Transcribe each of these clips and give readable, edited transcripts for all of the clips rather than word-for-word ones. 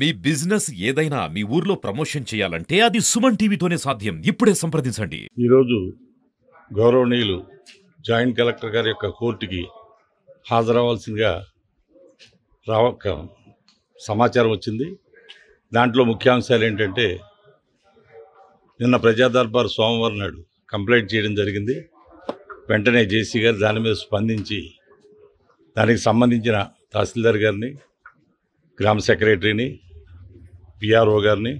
మీ business ఏదైనా మీ ఊర్లో promotion చేయాలంటే అది సుమన్ టీవీతోనే సాధ్యం. ఇప్పుడే సంప్రదించండి. ఈరోజు గౌరవనీయులు జాయింట్ కలెక్టర్ గారి యొక్క కోర్టుకి హాజరవ్వాల్సిందిగా సమాచారం వచ్చింది. దాంట్లో ముఖ్యాంశాలు ఏంటంటే, నిన్న ప్రజా దర్బార్ సోమవారం నాడు కంప్లైంట్ చేయడం జరిగింది. వెంటనే జేసీ గారు దాని మీద స్పందించి దానికి సంబంధించిన తహసీల్దార్ గారిని, గ్రామ సెక్రటరీని, పిఆర్ఓ గారిని,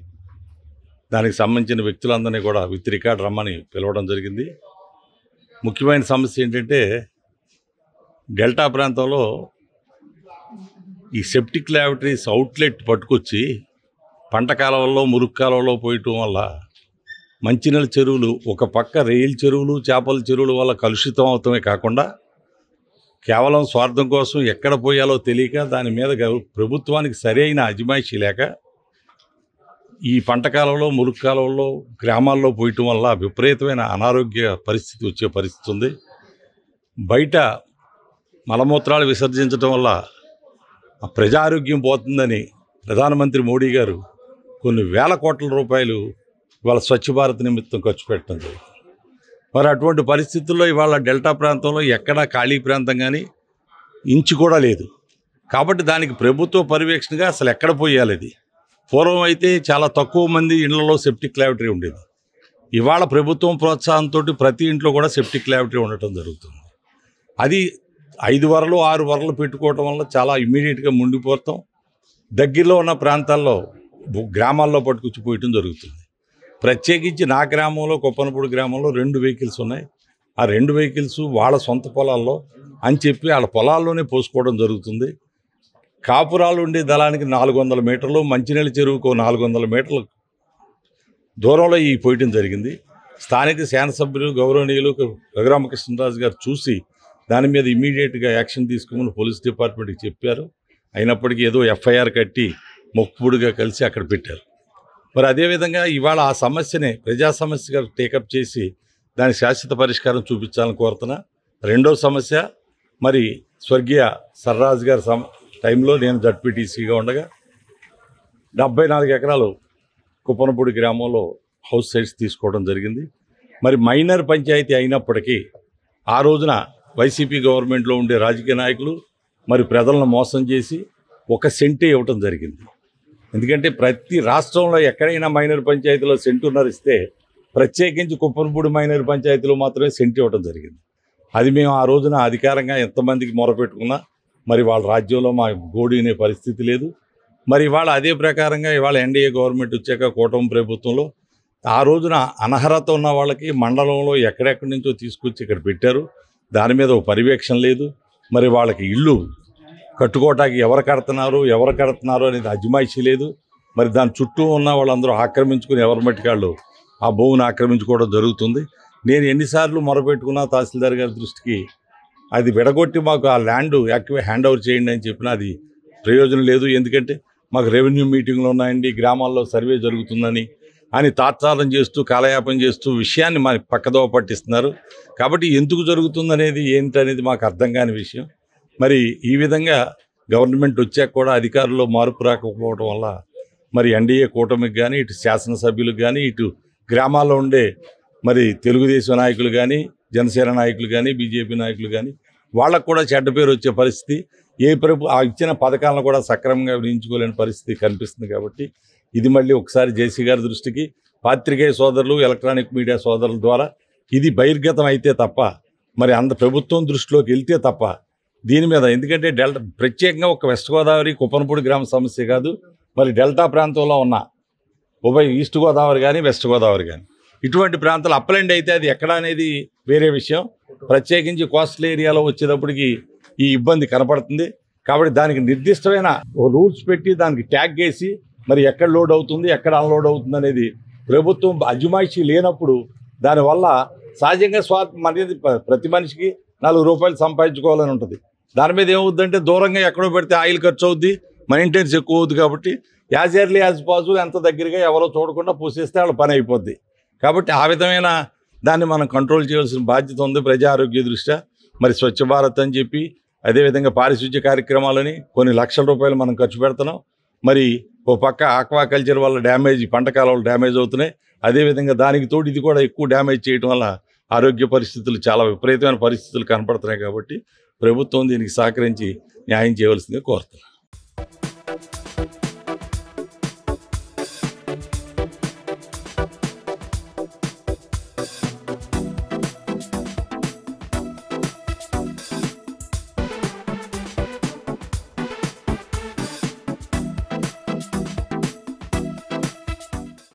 దానికి సంబంధించిన వ్యక్తులందరినీ కూడా విత్ రికార్డ్ రమ్మని పిలవడం జరిగింది. ముఖ్యమైన సమస్య ఏంటంటే, డెల్టా ప్రాంతంలో ఈ సెప్టిక్ ల్యాబొరేటరీస్ అవుట్లెట్ పట్టుకొచ్చి పంట కాలువల్లో, మురుగు కాలువల్లో పోయటం వల్ల మంచినీళ్ళ చెరువులు ఒక పక్క రేయిల్ చెరువులు, చేపల చెరువుల వల్ల కలుషితం అవుతమే కాకుండా కేవలం స్వార్థం కోసం ఎక్కడ పోయాలో తెలియక దాని మీద ప్రభుత్వానికి సరైన అజమాయిషీ లేక ఈ పంట కాలంలో, మురుగు కాలంలో, గ్రామాల్లో పోయటం వల్ల విపరీతమైన అనారోగ్య పరిస్థితి వచ్చే పరిస్థితి ఉంది. బయట మలమూత్రాలు విసర్జించడం వల్ల ప్రజారోగ్యం పోతుందని ప్రధానమంత్రి మోడీ గారు కొన్ని వేల కోట్ల రూపాయలు ఇవాళ స్వచ్ఛ భారత్ నిమిత్తం ఖర్చు పెట్టడం జరిగింది. మరి అటువంటి పరిస్థితుల్లో ఇవాళ డెల్టా ప్రాంతంలో ఎక్కడా ఖాళీ ప్రాంతం కానీ ఇంచు కూడా లేదు. కాబట్టి దానికి ప్రభుత్వ పర్యవేక్షణగా అసలు ఎక్కడ పోయాలి అది. పూర్వం అయితే చాలా తక్కువ మంది ఇళ్లలో సెప్టిక్ ల్యాబొరేటరీ ఉండేది. ఇవాళ ప్రభుత్వం ప్రోత్సాహంతో ప్రతి ఇంట్లో కూడా సెప్టిక్ ల్యాబొరేటరీ ఉండటం జరుగుతుంది. అది 5 వరలు 6 వరలు పెట్టుకోవటం వల్ల చాలా ఇమ్మీడియట్గా ముండిపోతాం. దగ్గరలో ఉన్న ప్రాంతాల్లో గ్రామాల్లో పట్టుకొచ్చిపోయటం జరుగుతుంది. ప్రత్యేకించి నా గ్రామంలో, కొప్పనపూడి గ్రామంలో 2 వెహికల్స్ ఉన్నాయి. ఆ 2 వెహికల్స్ వాళ్ళ సొంత పొలాల్లో అని చెప్పి వాళ్ళ పొలాల్లోనే పోసుకోవడం జరుగుతుంది. కాపురాలు ఉండే దళానికి 400 మీటర్లు, మంచినీళ్ళ చెరువుకు 400 మీటర్లు దూరంలో ఈ పోయటం జరిగింది. స్థానిక శాసనసభ్యులు గౌరవనీయులు రఘురామకృష్ణరాజు గారు చూసి దాని మీద ఇమ్మీడియట్గా యాక్షన్ తీసుకోమని పోలీస్ డిపార్ట్మెంట్కి చెప్పారు. అయినప్పటికీ ఏదో ఎఫ్ఐఆర్ కట్టి మొక్కుపుడిగా కలిసి అక్కడ పెట్టారు. మరి అదేవిధంగా ఇవాళ ఆ సమస్యని ప్రజా సమస్యగా టేకప్ చేసి దాని శాశ్వత పరిష్కారం చూపించాలని కోరుతున్నా. రెండో సమస్య, మరి స్వర్గీయ సర్రాజు గారి టైంలో నేను జడ్పీటీసీగా ఉండగా 74 ఎకరాలు కుప్పనపూడి గ్రామంలో హౌస్ సైట్స్ తీసుకోవడం జరిగింది. మరి మైనర్ పంచాయతీ అయినప్పటికీ ఆ రోజున వైసీపీ గవర్నమెంట్లో ఉండే రాజకీయ నాయకులు మరి ప్రజలను మోసం చేసి 1 సెంటే ఇవ్వటం జరిగింది. ఎందుకంటే ప్రతి రాష్ట్రంలో ఎక్కడైనా మైనర్ పంచాయతీలో సెంటున్నర ఇస్తే ప్రత్యేకించి కుప్పనపూడి మైనర్ పంచాయతీలో మాత్రమే సెంటు ఇవ్వడం జరిగింది. అది మేము ఆ రోజున అధికారంగా ఎంతమందికి మొరపెట్టుకున్నా మరి వాళ్ళ రాజ్యంలో మా గోడినే పరిస్థితి లేదు. మరి ఇవాళ అదే ప్రకారంగా ఇవాళ ఎన్డీఏ గవర్నమెంట్ వచ్చాక కూటమి ప్రభుత్వంలో ఆ రోజున అనర్హత ఉన్న వాళ్ళకి మండలంలో ఎక్కడెక్కడి నుంచో తీసుకొచ్చి ఇక్కడ పెట్టారు. దాని మీద ఒక పర్యవేక్షణ లేదు. మరి వాళ్ళకి ఇళ్ళు కట్టుకోవటానికి ఎవరు కడుతున్నారు అనేది అజమాయిషీ లేదు. మరి దాని చుట్టూ ఉన్న వాళ్ళందరూ ఆక్రమించుకుని ఎవరి మట్టికాళ్ళు ఆ భూమిని ఆక్రమించుకోవడం జరుగుతుంది. నేను ఎన్నిసార్లు మొరపెట్టుకున్నా తహసీల్దార్ గారి దృష్టికి అది విడగొట్టి మాకు ఆ ల్యాండ్ హ్యాండ్ ఓవర్ చేయండి అని చెప్పినా అది ప్రయోజనం లేదు. ఎందుకంటే మాకు రెవెన్యూ మీటింగ్లు ఉన్నాయండి, గ్రామాల్లో సర్వే జరుగుతుందని అని తాత్సారం చేస్తూ కాలయాపన చేస్తూ విషయాన్ని మా పక్కదోవ పట్టిస్తున్నారు. కాబట్టి ఎందుకు జరుగుతుందనేది ఏంటనేది మాకు అర్థం కాని విషయం. మరి ఈ విధంగా గవర్నమెంట్ వచ్చాక కూడా అధికారుల్లో మార్పు రాకపోవడం వల్ల మరి ఎన్డీఏ కూటమికి కానీ, ఇటు శాసనసభ్యులకు కానీ, ఇటు గ్రామాల్లో ఉండే మరి తెలుగుదేశం నాయకులు కానీ, జనసేన నాయకులు కానీ, బీజేపీ నాయకులు కానీ వాళ్ళకు కూడా చెడ్డ పేరు వచ్చే పరిస్థితి, ఆ ఇచ్చిన పథకాలను కూడా సక్రమంగా వినియోగించుకోలేని పరిస్థితి కనిపిస్తుంది. కాబట్టి ఇది మళ్ళీ ఒకసారి జేసీ గారి దృష్టికి, పాత్రికేయ సోదరులు, ఎలక్ట్రానిక్ మీడియా సోదరుల ద్వారా ఇది బహిర్గతం అయితే తప్ప, మరి ప్రభుత్వం దృష్టిలోకి వెళ్తే తప్ప దీని మీద, ఎందుకంటే ప్రత్యేకంగా ఒక వెస్ట్ గోదావరి కుప్పనపూడి గ్రామ సమస్య కాదు, మరి డెల్టా ప్రాంతంలో ఉన్న ఉభయ ఈస్ట్ గోదావరి కానీ, వెస్ట్ గోదావరి కానీ ఇటువంటి ప్రాంతాలు అప్పలండి అయితే అది ఎక్కడ అనేది వేరే విషయం. ప్రత్యేకించి కోస్టల్ ఏరియాలో వచ్చేటప్పటికి ఈ ఇబ్బంది కనపడుతుంది. కాబట్టి దానికి నిర్దిష్టమైన రూల్స్ పెట్టి దానికి ట్యాగ్ వేసి మరి ఎక్కడ లోడ్ అవుతుంది, ఎక్కడ అన్లోడ్ అవుతుంది అనేది ప్రభుత్వం అజమాయిషీ లేనప్పుడు దానివల్ల సహజంగా అనేది ప్రతి మనిషికి 4 రూపాయలు సంపాదించుకోవాలని ఉంటుంది. దాని మీద ఏమవుద్దంటే దూరంగా ఎక్కడో పెడితే ఆయిల్ ఖర్చు అవుద్ది, మెయింటెనెన్స్ ఎక్కువ అవుద్ది. కాబట్టి యాజ్ ఎర్లీ యాజ్ పాజిబుల్ ఎంత దగ్గరగా ఎవరో చూడకుండా పూసేస్తే వాళ్ళ పని అయిపోద్ది. కాబట్టి ఆ విధమైన దాన్ని మనం కంట్రోల్ చేయాల్సిన బాధ్యత ఉంది ప్రజా ఆరోగ్య దృష్ట్యా. మరి స్వచ్ఛ భారత్ అని చెప్పి అదేవిధంగా పారిశుద్ధ్య కార్యక్రమాలని కొన్ని లక్షల రూపాయలు మనం ఖర్చు పెడుతున్నాం. మరి ఓ పక్క ఆక్వాకల్చర్ వల్ల డ్యామేజ్, పంట కాలువలు డ్యామేజ్ అవుతున్నాయి. అదేవిధంగా దానికి తోడు ఇది కూడా ఎక్కువ డ్యామేజ్ చేయడం వల్ల ఆరోగ్య పరిస్థితులు చాలా విపరీతమైన పరిస్థితులు కనపడుతున్నాయి. కాబట్టి ప్రభుత్వం దీనికి సహకరించి న్యాయం చేయవలసిందిగా కోరుతున్నాను.